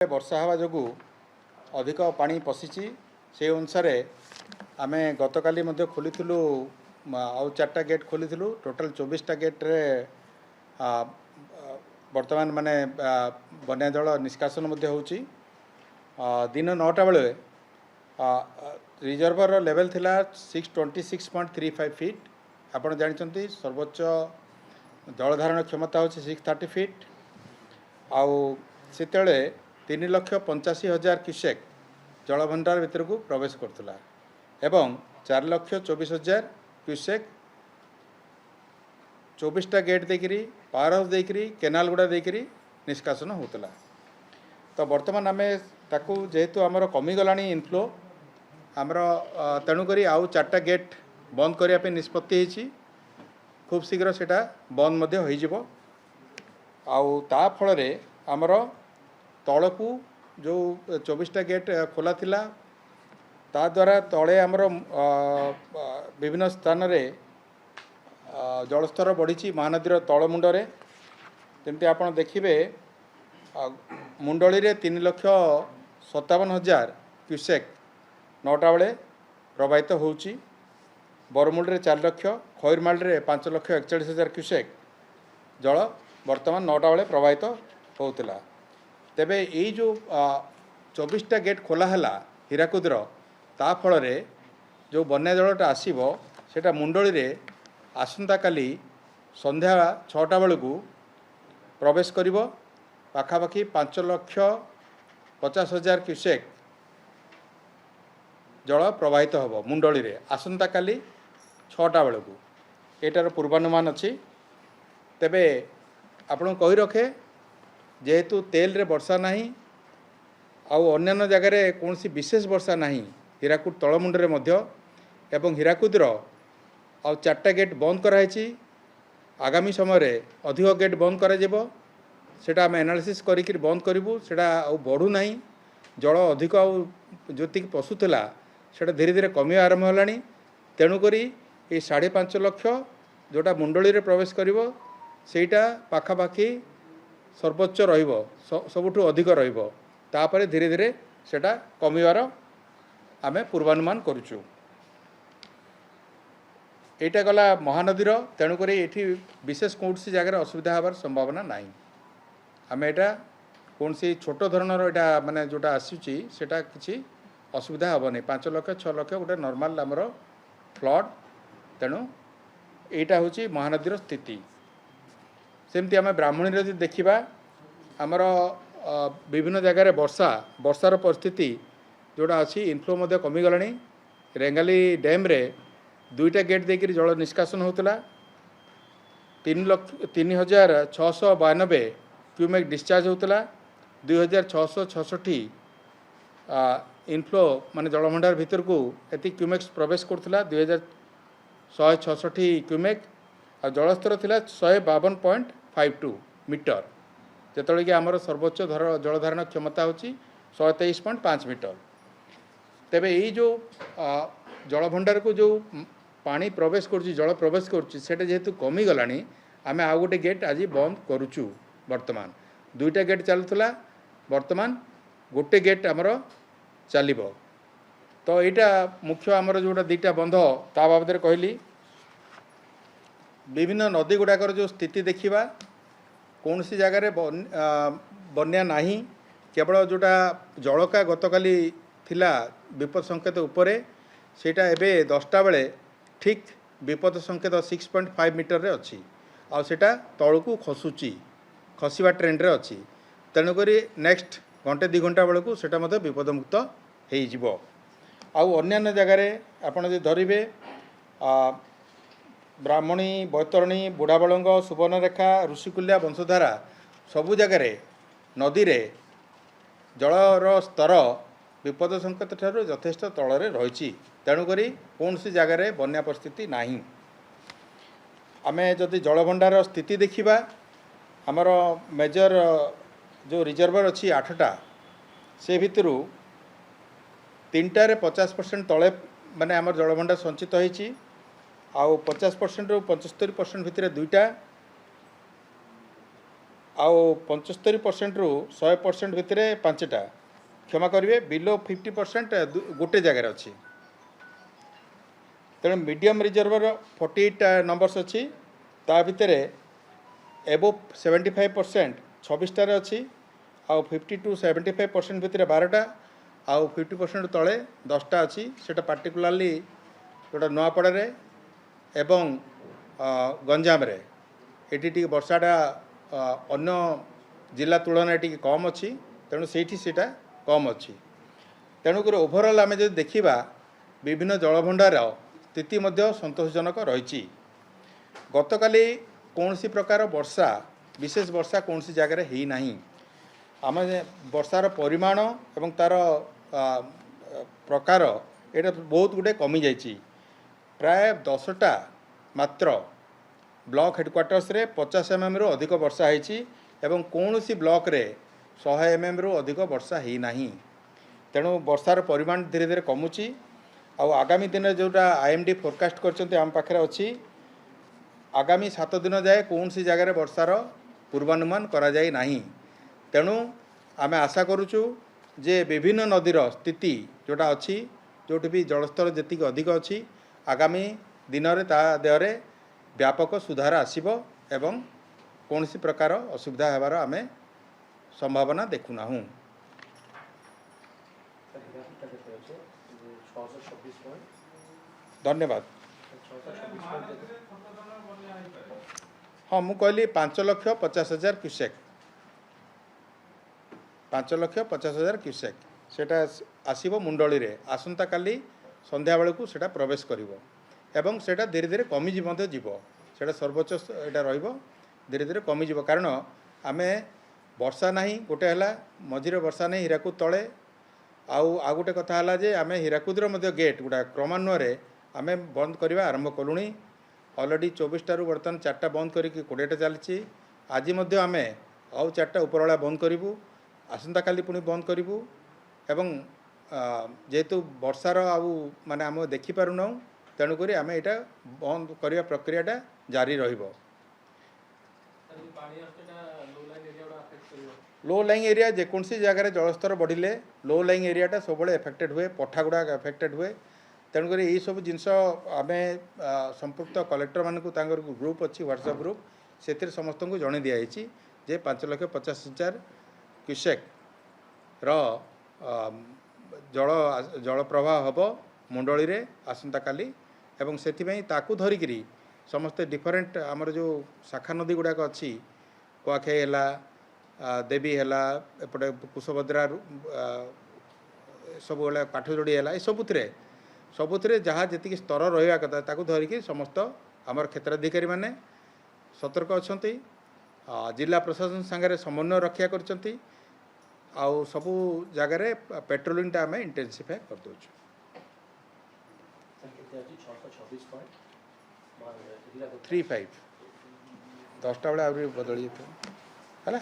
वर्षा हवा जो अधिक पानी पशिची से अनुसार आम गतकाली खोली आउ 4टा गेट खोली टोटाल 24टा गेट रे वर्तमान माने बन्या जल निष्कासन होउची। दिन 9टा बेले रिजर्वर लेवल थिला 626.35 फीट। आपण जानते सर्वोच्च जलधारण क्षमता होची 630 फीट। आउ सेतेले 3,85,000 क्यूसेक जलभंडार भितर को प्रवेश करथुला एवं 4,24,000 क्यूसेक 24टा गेट देकरी पावर हाउस देकरी केनाल गुड़ा देकरी निष्कासन होतला। तो वर्तमान आम ताकू जेहेतु आमर कमीगलानी इनफ्लो आमर तेणुकरी आउ 4टा गेट बंद करने निष्पत्ति होईची। खूब शीघ्र सेटा बंद मध्य होई जिवो। आउ ता फल रे आमर तलकू जो 24टा गेट खोला थिला ता द्वारा तले आमर विभिन्न स्थान रे जलस्तर बढ़ी महानदीर तलमुंडरे जमती आपण देखिबे मुंडली रे 3,57,000 क्यूसेक 9टा बेले प्रवाहित होउची। बरमुल रे 4 लाख, खैरमाल रे 5,41,000 क्यूसेक जल वर्तमान 9टा बेले प्रवाहित होउतिला। तेबे यही जो 24टा गेट खोला है हीराकुदर ता फल रे जो बन्या जलटा आसीबो सेटा मुंडली रे आसंता काली संध्या 6टा बेलू प्रवेश करिवो। पाखापाखि 5,50,000 क्यूसेक जल प्रवाहित होबो मुंडली रे आसंता काली 6टा बेलू। एटार पूर्वानुमान अच्छी। तेबे आपण कहि रखे जेहेतु तेल रे वर्षा नहीं आउ अन्य जगार कौन सी विशेष वर्षा नहीं हीराकुद तलमुंडरे मध्य एवं हीराकुदर आउ 4टा गेट बंद कराई। आगामी समय अधिक गेट बंद करा सेटा आम एनालिसिस करिक बंद करूँ। सेटा आउ बढ़ू नहीं जल अधिक आउ जोति पशुला सेटा धीरे धीरे कमी आरंभ होलानी। तेणुकरी ये 5.5 लाख जोटा मुंडली रे प्रवेश करिवो सेटा पाखापाखि सर्वोच्च रहिबो सबुठु अधिक रहिबो। तापरे धीरे धीरे सेटा कमिवार आमे पूर्वानुमान करूचु। एटा गला महानदीर तेणुकरी एठी विशेष कौन सी जगह असुविधा हबार संभावना नहीं। आमे एटा कौन सी छोट धरणर एटा माने जोटा आसुची सेटा किछि असुविधा हबनी। 5 लाख 6 लाख गोटे नॉर्मल आमर फ्लड। तेणु एटा होची महानदीर स्थिति। सेमती आम ब्राह्मणी रे देखिबा आमर विभिन्न जगह वर्षार परिस्थिति जोड़ा अच्छी इनफ्लो मध्य कमीगलानी। रेंगाली डैम रे 2टा गेट देकर जल निष्कासन होता 3,692 क्यूमेक डिस्चार्ज होता 2,666 इनफ्लो माने जलभंडार भीतर को एति क्यूमेक्स प्रवेश करथिला 2,166 क्यूमेक आ जलस्तर थिला 152.52 मीटर जेतले कि आमर सर्वोच्च जलधारण क्षमता होची 123.5 मीटर। तेबे यही जो जलभंडार को जो पानी प्रवेश करुच्ची जल प्रवेश करुच्ची सेटा जेहेतु कमी गलानी आमे आउ गोटे गेट आज बंद करुचु। वर्तमान 2टा गेट चलुला वर्तमान गोटे गेट आमर चलिबो। तो यहाँ मुख्य आमर जोटा 2टा बंध ता बाबद कहली। विभिन्न नदी गुड़ाकर जो स्थिति देखिबा कौन सी जगार बन्या नहीं केवल जोटा जलका गतकाली थिला विपद संकेत उपरे सेटा एबे 10टा बेले ठीक विपद संकेत 6.5 मीटर रे अच्छी आ सेटा तलकू खसुची खसवा ट्रेंड रे अच्छी। तेणुकरी नेक्स्ट घंटे 2 घंटा बेलू सेटा मध्य विपदमुक्त हो। आउ अन्य जगार आपण जो धरिबे ब्राह्मणी बैतरणी बुढ़ाबलंग सुवर्णरेखा ऋषिकुल्या वंशधारा सबु जगार नदी रे जलर स्तर विपद संकेत ठारू यथेष्ट तलरे रही। तेणुकरी कौन सी जगार बन्या परिस्थिति नहीं। आमे जदि जलभंडार स्थिति देखिबा आमर मेजर जो रिजर्वर अच्छी 8टा से भितरू 3टारे 50% तले माने आमर जलभंडार संचित होईची। आउ 50% रु 75% भितर 2टा आउ 75% रु 100% भितर 5टा क्षमा करेंगे बिलो 50% गोटे जगार अच्छी तेणु मीडियम रिजर्वर 48 नंबर्स अच्छी ता भितर एबो 75% 26टार अच्छी आउ 50 टू 75% भितर 12टा आउ 50% तले 10टा अच्छी सेटा पार्टिकुलाली जोटा नुआपड़े एवं गंजाम रे एटी टी वर्षाटा अन्य जिला तुलन टी कम अच्छी तेणु सेटा कम अच्छी तेणुक ओभरऑल आम जो देखा विभिन्न जलभंडार स्थिति संतोषजनक रही गतकाली कौन सी प्रकार वर्षा विशेष वर्षा कौन सी जगह है ना आम वर्षार परिमाण एवं तार प्रकार ये बहुत गुटे कमी जाइए प्राय 10टा मात्र ब्लॉक हेडक्वार्टर्स रे 50 mm रु अधिक वर्षा होती एवं कौन सी ब्लॉक रे 100 mm रु अधिक वर्षा है ना तेणु वर्षार परिमाण धीरे धीरे कमुची आगामी दिन जोटा IMD फोरकास्ट करछन्ते आम पाखरे अच्छी आगामी 7 दिन जाए कौन सी जगह वर्षार पूर्वानुमान करा जाए नाही तेणु आमे आशा करूचु जे विभिन्न नदीर स्थिति जोटा अच्छी जोटी भी जलस्तर जी अधिक अच्छी आगामी दिन में ता देहरे व्यापक सुधार आसीबो एवं कौन सी प्रकार असुविधा हेबार आमे संभावना देखुना हूँ। धन्यवाद। हाँ मु कहली 5,50,000 क्यूसेक 5,50,000 क्यूसेक सेटा आसीबो मुंडली रे आसंता काली संध्या बेलू सेटा प्रवेश करिवो एवं सेटा धीरे धीरे कमिजी मध्य जीवो सेटा सर्वोच्च एटा रहिबो धीरे धीरे कमिजी कारण आमे वर्षा नहीं गोटे है मझिरे वर्षा नहीं हीराकुद तले आउ गोटे कथा है जे आमे हीराकुदर मध्य गेट गुड़ा क्रमान्वये आमे बंद करवा आरंभ कलुणी अलरेडी 24टारू बर्तमान 4टा बंद करके 20टा चलती आज आमे आउ 4टा उपरला बंद करूँ आसंता काली पुणी बंद करूँ एवं जेहेतु वर्षार आउ माने आम देखिपारुना तेणुक आम यहाँ बंद करने प्रक्रियाटा जारी रहिबो। लो लाइंग एरिया जेकोसी जगार जलस्तर बढ़िले लो लाइंग एरियाटा सब एफेक्टेड हुए पठा गुड़ा एफेक्टेड हुए तेणुक यही सब जिनस आम संपुक्त कलेक्टर मानक ग्रुप अच्छी व्हाट्सएप ग्रुप से समस्त को जन दिखाई जे 5,50,000 क्यूसेक जल जल प्रवाह हम मुंडली रे आसंता काली एवं से ताकू धरिकी समस्ते डिफरेंट आमर जो शाखा नदी गुड़ाक अच्छी कुआखाई है देवी है एपटे कुशभद्रा सब पाठजोड़ी है सबुत जहाँ जी स्तर रहा कथा ताकू धरिकी समस्त आमर क्षेत्राधिकारी माने सतर्क अच्छा जिला प्रशासन सांगे समन्वय रक्षा कर सबू जगार पेट्रोलिंगटा आम इंटेंसिफाई कर दो 35 10टा बेले आहरी बदली है।